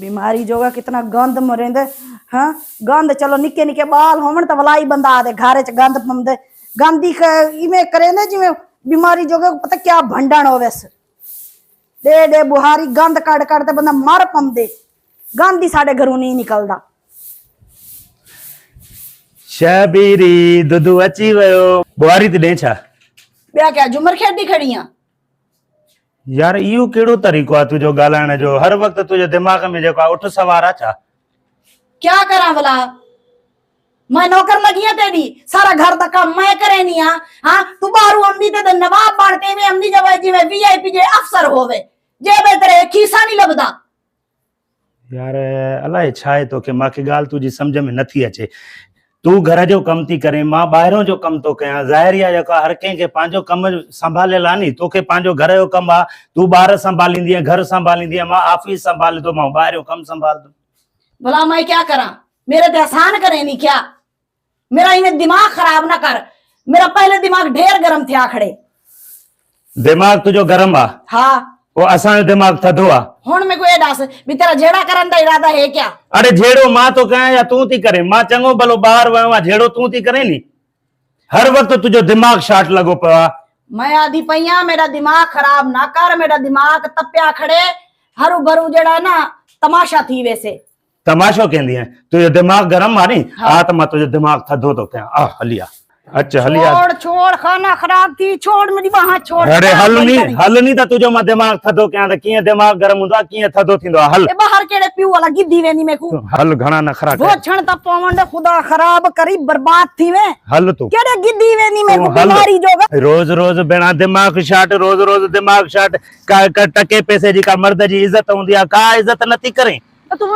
बीमारी जोगा कितना गंद मरेंदे। हाँ गंद चलो निके निके बाल होवन तो भलाई बंदा आदे घर च गंद पमदे गंदी इवें करेंदे जिवें बीमारी जोगा पता क्या भंडन होवे दे दे बुहारी गंद कड़ कड़ ते बंदा मर पमदे गंद ही साडे घरों नहीं निकलदा। शबीरी दुदू अची वयो बुहारी ते ॾे छा ॿिया क्या झुमर खेडी खड़ियां यार इहो केड़ो तरीक़ो आहे तुंहिंजो ॻाल्हाइण जो हर वक्त तुंहिंजे दिमाग़ में जेको आहे उठ सवार आहे छा क्या करा भला मैं नौकर लगी है तेरी सारा घर का काम मैं करेनी हां हां तू बारू अम्मी ते नवाब बनते में अम्मी जब जिवे वीआईपी जे अफसर होवे जे बे तेरे खीसा नहीं लबदा यार अलाए छा आहे तोखे मांखे ॻाल्हि तुंहिंजी सम्झ में नथी अचे तू घर जो कम थी करे मां ॿाहिरों जो कम थो कयां ज़ाहिर आहे जेको हर कंहिंखे पंहिंजो कम संभालियल आहे नी तोखे पंहिंजो घर जो कम आहे तू ॿार संभालींदी घर संभालींदी मां ऑफिस संभालंदो मां ॿाहिरियों कम संभालंदो भला मैं क्या करा मेरे ते आसान करे नहीं क्या मेरा इन्हें दिमाग खराब ना कर मेरा पहले दिमाग ढेर गरम थे खड़े दिमाग तुझो गरम आ हाँ वो असां जो दिमाग थधो आ हुन में कोई डास भी तेरा झेड़ा करन दा इरादा है क्या अरे झेड़ो मां तो कयां या तू थी करे मां चंगो भलो बाहर वयो आ झेड़ो तू थी करे नी हर वक्त तुझो दिमाग शार्ट लगो पया मैं आधी पईया मेरा दिमाग खराब ना कर मेरा दिमाग तपिया खड़े हरू भरू जेड़ा ना तमाशा थी वैसे तमाशो कहंदी है तुझो दिमाग गरम आ नी आ त मां तुझो दिमाग थधो तो कयां आ हलिया अच्छा हलिया छोड़ छोड़ खाना खराब थी छोड़ मेरी बाह छोड़ अरे हल नी त तुझो मां दिमाग थधो कयां त कीअं दिमाग गरम हुंदो कीअं थधो थींदो हल ए बाहर केड़े पियो वाला गिद्दी वेनी में को हल घणा नखरा वो क्षण त पवंड खुदा खराब करी बर्बाद थी वे हल तू केड़े गिद्दी वेनी में को बीमारी जोगा रोज रोज बिना दिमाग शाट रोज रोज दिमाग शाट का टके पैसे जी का मर्द जी इज्जत हुंदी आ का इज्जत नथी करे तू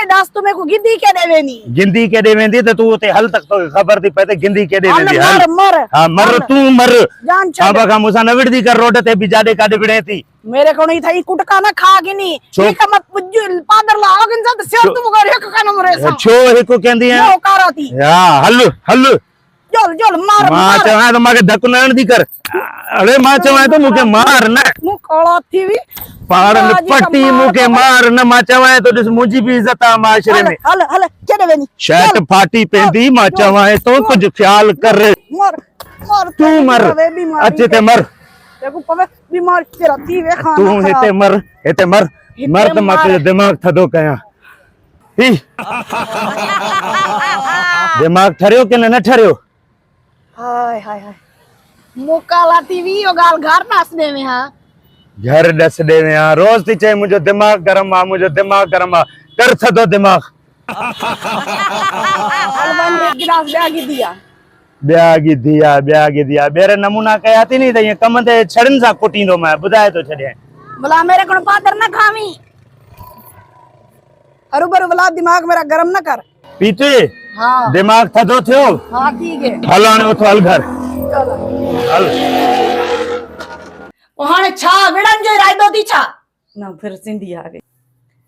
दास तुम्हें को गिद्दी के दे वेनी गिंदी के दे वेंदी त तू उते हल तक तो खबर थी पते गिंदी के दे वेंदी हल मर हां मर तू मर जान छा का मुसा न विड़दी कर रोड ते भी जाडे काडे विड़े थी मेरे को नहीं थई कुटका ना खा गिनी ठीक है मत पुजल पादर ला आगन सद से तू कर एक का नंबर है छो हिको कहंदी है वो कराती हां हल हल चल चल मार मां चवा तो माके धक नण दी कर अरे मां चवा तो मुके मार न मु कोला थी वी पाड़न पट्टी मुके मार न मां चवा तो दिस मुजी भी इज्जत आ माशरे में हल हल केड़े वेनी शर्ट फाटी पेंदी मां चवा तो कुछ ख्याल कर मर मर तू मर अच्छे ते मर देखो पवे बीमार तेरा थी वे खाना तू हेते मर मर त मां तुझो दिमाग थधो कयां ही दिमाग ठरियो कि न ठरियो हाय हाय हाय मुकाला टीवी यो गाल घर नास दे में हां घर दस दे में हां रोज थी चे मुझो दिमाग गरम आ मुझो दिमाग गरम आ कर थधो दिमाग अलवन एक गिलास ब्यागी दिया बेरे नमूना कया थी नहीं त ये कम ते छड़न सा कुटींदो मैं बुधाए तो छड़े भला मेरे को पादर ना खावी हरु भरु भला दिमाग मेरा गरम ना कर पीते हां दिमाग थधो थियो हां ठीक है हलाने उठ हल घर चलो हल ओहाने छा विड़न जो इरादो थी छा ना फिर सिंधी आ गई।